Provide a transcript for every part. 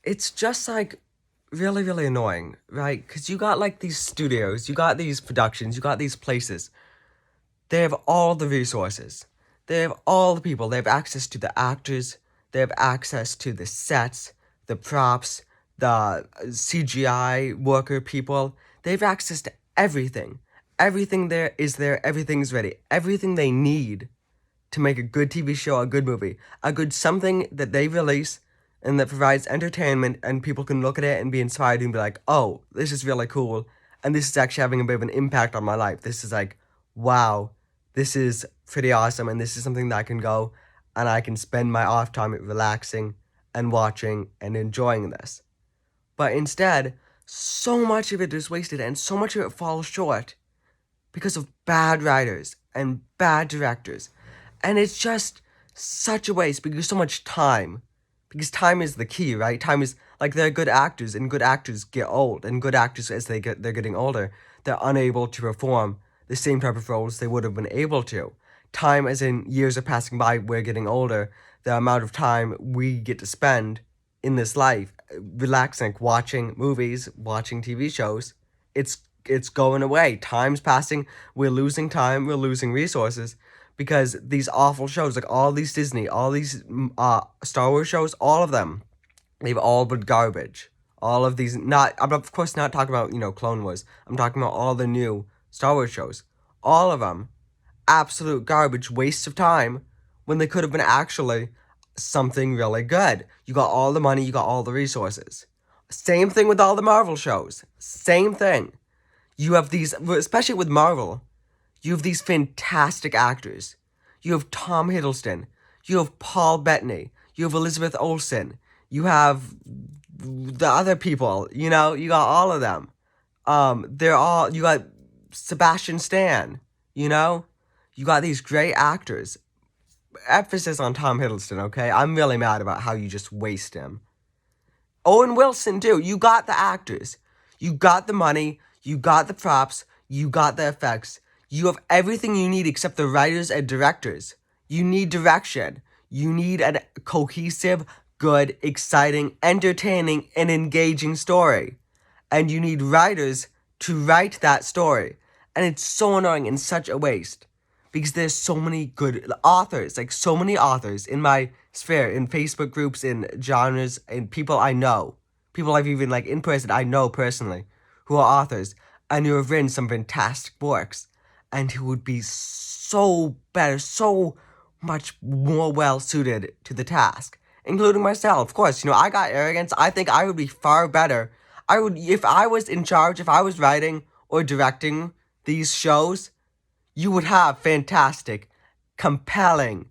it's just like really, really annoying, right? Because you got like these studios, you got these productions, you got these places. They have all the resources. They have all the people. They have access to the actors. They have access to the sets, the props, the CGI worker people. They have access to everything. Everything there is there. Everything's ready. Everything they need to make a good TV show, a good movie, a good something that they release and that provides entertainment and people can look at it and be inspired and be like, oh, this is really cool. And this is actually having a bit of an impact on my life. This is like, wow, this is pretty awesome. And this is something that I can go and I can spend my off time relaxing and watching and enjoying this. But instead, so much of it is wasted and so much of it falls short because of bad writers and bad directors. And it's just such a waste because so much time. Because time is the key, right? Time is like they're good actors and good actors get old and good actors as they're getting older, they're unable to perform the same type of roles they would have been able to. Time as in years are passing by, we're getting older, the amount of time we get to spend in this life relaxing, watching movies, watching TV shows, it's going away. Time's passing. We're losing time. We're losing resources because these awful shows, like all these Disney, all these Star Wars shows, all of them, they've all been garbage. All of these, not I'm of course not talking about Clone Wars. I'm talking about all the new Star Wars shows. All of them, absolute garbage, waste of time when they could have been actually something really good. You got all the money, you got all the resources. Same thing with all the Marvel shows. Same thing. You have these, especially with Marvel, you have these fantastic actors. You have Tom Hiddleston. You have Paul Bettany. You have Elizabeth Olsen. You have the other people. You got all of them. You got Sebastian Stan. You got these great actors. Emphasis on Tom Hiddleston, okay? I'm really mad about how you just waste him. Owen Wilson, too. You got the actors. You got the money. You got the props. You got the effects. You have everything you need except the writers and directors. You need direction. You need a cohesive, good, exciting, entertaining, and engaging story. And you need writers to write that story. And it's so annoying and such a waste. Because there's so many good authors, like so many authors in my sphere, in Facebook groups, in genres, and people I know. People I've even, like, in person, I know personally, who are authors, and who have written some fantastic works, and who would be so better, so much more well-suited to the task, including myself. Of course, I got arrogance. I think I would be far better. If I was in charge, if I was writing or directing these shows, you would have fantastic, compelling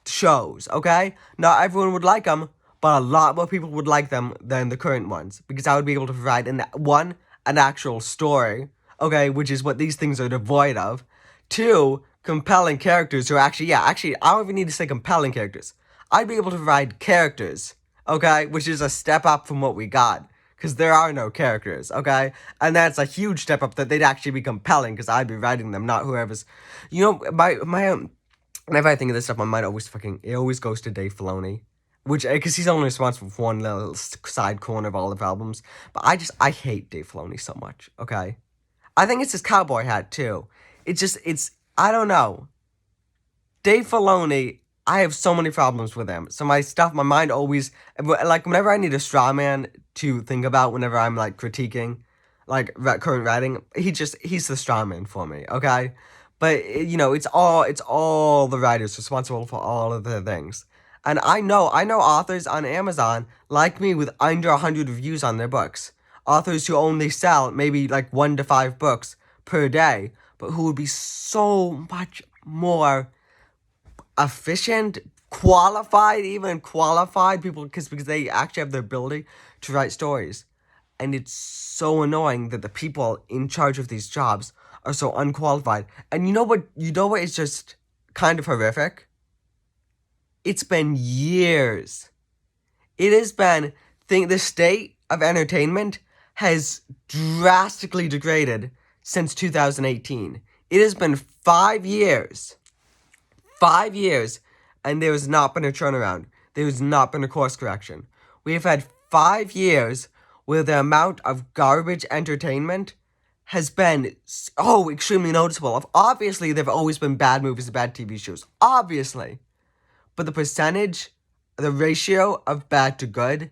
shows, okay? Not everyone would like them, but a lot more people would like them than the current ones, because I would be able to provide, an actual story, okay, which is what these things are devoid of. Two, compelling characters who I don't even need to say compelling characters. I'd be able to provide characters, okay, which is a step up from what we got. Because there are no characters, okay? And that's a huge step up that they'd actually be compelling because I'd be writing them, not whoever's... whenever I think of this stuff, my mind it always goes to Dave Filoni. Because he's only responsible for one little side corner of all the problems. But I hate Dave Filoni so much, okay? I think it's his cowboy hat, too. I don't know. Dave Filoni, I have so many problems with him. So my mind always, like, whenever I need a straw man to think about, whenever I'm, like, critiquing, like, current writing, he's the straw man for me, okay? But, it's all the writers responsible for all of the things. And I know authors on Amazon, like me, with under 100 reviews on their books. Authors who only sell maybe, like, 1 to 5 books per day, but who would be so much more efficient, qualified people because they actually have the ability to write stories. And it's so annoying that the people in charge of these jobs are so unqualified. And you know what is just kind of horrific? It's been years. It has been the state of entertainment has drastically degraded since 2018. It has been 5 years. 5 years, and there has not been a turnaround. There has not been a course correction. We have had 5 years where the amount of garbage entertainment has been extremely noticeable. Obviously, there have always been bad movies and bad TV shows. Obviously. But the percentage, the ratio of bad to good,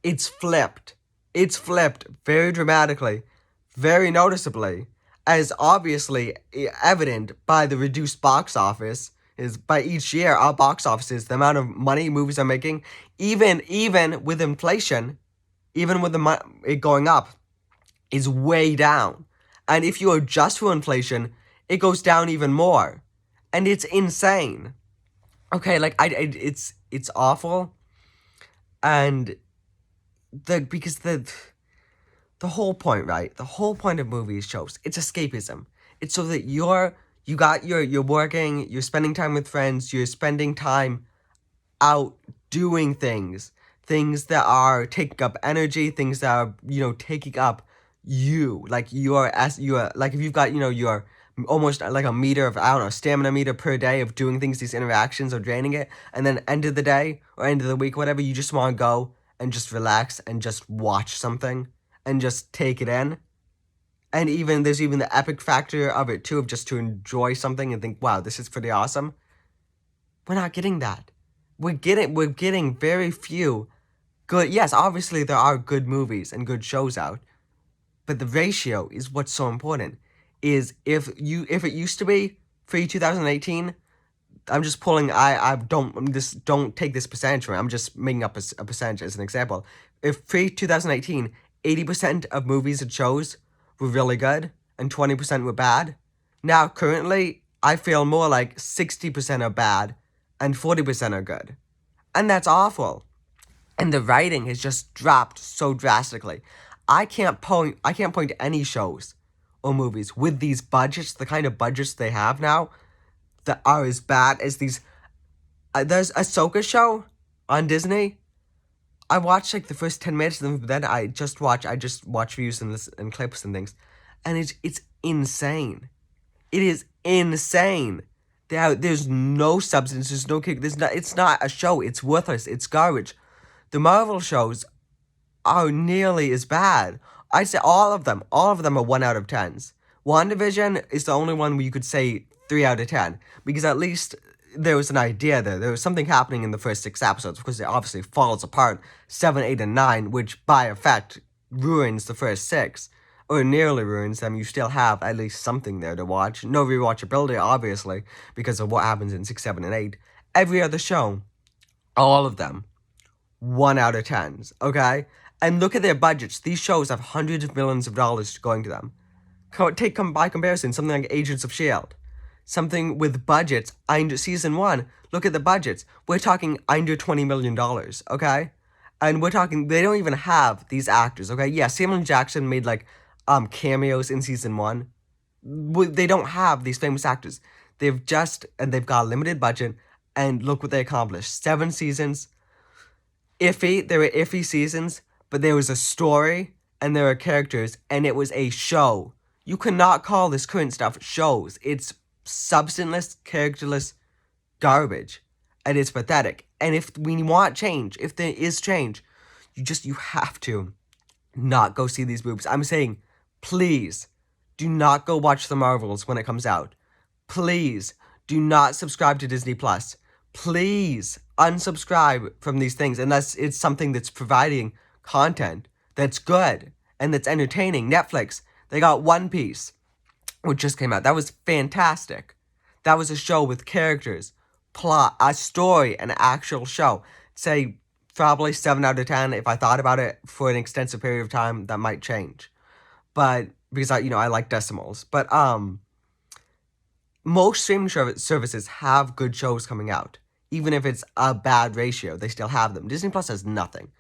it's flipped. It's flipped very dramatically, very noticeably, as obviously evident by the reduced box office. Is by each year our box offices, the amount of money movies are making, even with inflation, even with it going up, is way down. And if you adjust for inflation, it goes down even more, and it's insane. Okay, like it's awful, and because the whole point, right? The whole point of movies shows, it's escapism. It's so that you're working, you're spending time with friends, you're spending time out doing things that are taking up energy, things that are, taking up like like if you've got, your almost like a meter of, I don't know, stamina meter per day of doing things, these interactions are draining it, and then end of the day or end of the week, whatever, you just want to go and just relax and just watch something and just take it in. And there's even the epic factor of it too, of just to enjoy something and think, wow, this is pretty awesome. We're not getting that. We're getting very few good. Yes, obviously there are good movies and good shows out, but the ratio is what's so important. Is if it used to be pre-2018, I'm just pulling. Don't take this percentage from it. I'm just making up a percentage as an example. If pre-2018, 80% of movies and shows were really good and 20% were bad. Now currently, I feel more like 60% are bad and 40% are good, and that's awful. And the writing has just dropped so drastically. I can't point to any shows or movies with these budgets, the kind of budgets they have now, that are as bad as these. There's a Ahsoka show on Disney. I watched like the first 10 minutes, and then I just watch views and clips and things, and it's insane. It is insane. There's no substance. There's no kick. It's not a show. It's worthless. It's garbage. The Marvel shows are nearly as bad. I'd say all of them are 1 out of 10s. WandaVision is the only one where you could say 3 out of 10, because at least there was an idea there. There was something happening in the first 6 episodes, because it obviously falls apart 7, 8, and 9, which by effect ruins the first 6, or nearly ruins them. You still have at least something there to watch. No rewatchability, obviously, because of what happens in 6, 7, and 8. Every other show, all of them, 1 out of 10s, okay? And look at their budgets. These shows have hundreds of millions of dollars going to them. By comparison, something like Agents of S.H.I.E.L.D. Something with budgets, season 1, look at the budgets. We're talking under $20 million, okay? And we're talking, they don't even have these actors, okay? Yeah, Samuel Jackson made like cameos in season 1. They don't have these famous actors. They've got a limited budget, and look what they accomplished. 7 seasons. There were iffy seasons, but there was a story, and there were characters, and it was a show. You cannot call this current stuff shows. It's substanceless, characterless garbage, and it's pathetic. And if we want change, if there is change, you have to not go see these movies. I'm saying, please, do not go watch the Marvels when it comes out. Please, do not subscribe to Disney Plus. Please, unsubscribe from these things unless it's something that's providing content that's good and that's entertaining. Netflix, they got One Piece, which just came out. That was fantastic. That was a show with characters, plot, a story, an actual show. Say probably 7 out of 10. If I thought about it for an extensive period of time, that might change. But because I like decimals. But most streaming services have good shows coming out. Even if it's a bad ratio, they still have them. Disney Plus has nothing.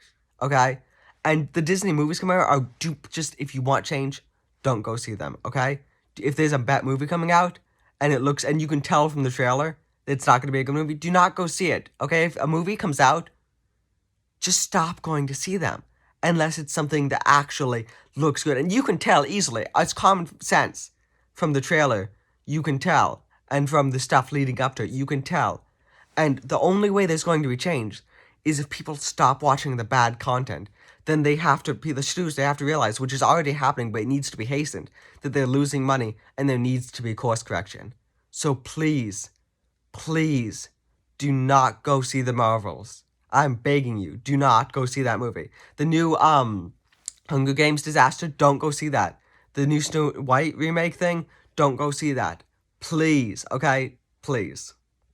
Okay? And the Disney movies coming out are just, if you want change, don't go see them, okay? If there's a bad movie coming out and you can tell from the trailer that it's not going to be a good movie, do not go see it, okay? If a movie comes out, just stop going to see them unless it's something that actually looks good. And you can tell easily. It's common sense. From the trailer, you can tell. And from the stuff leading up to it, you can tell. And the only way there's going to be change is if people stop watching the bad content, then the studios, they have to realize, which is already happening, but it needs to be hastened, that they're losing money and there needs to be course correction. So please, please, do not go see the Marvels. I'm begging you, do not go see that movie. The new Hunger Games disaster, don't go see that. The new Snow White remake thing, don't go see that. Please, okay? Please.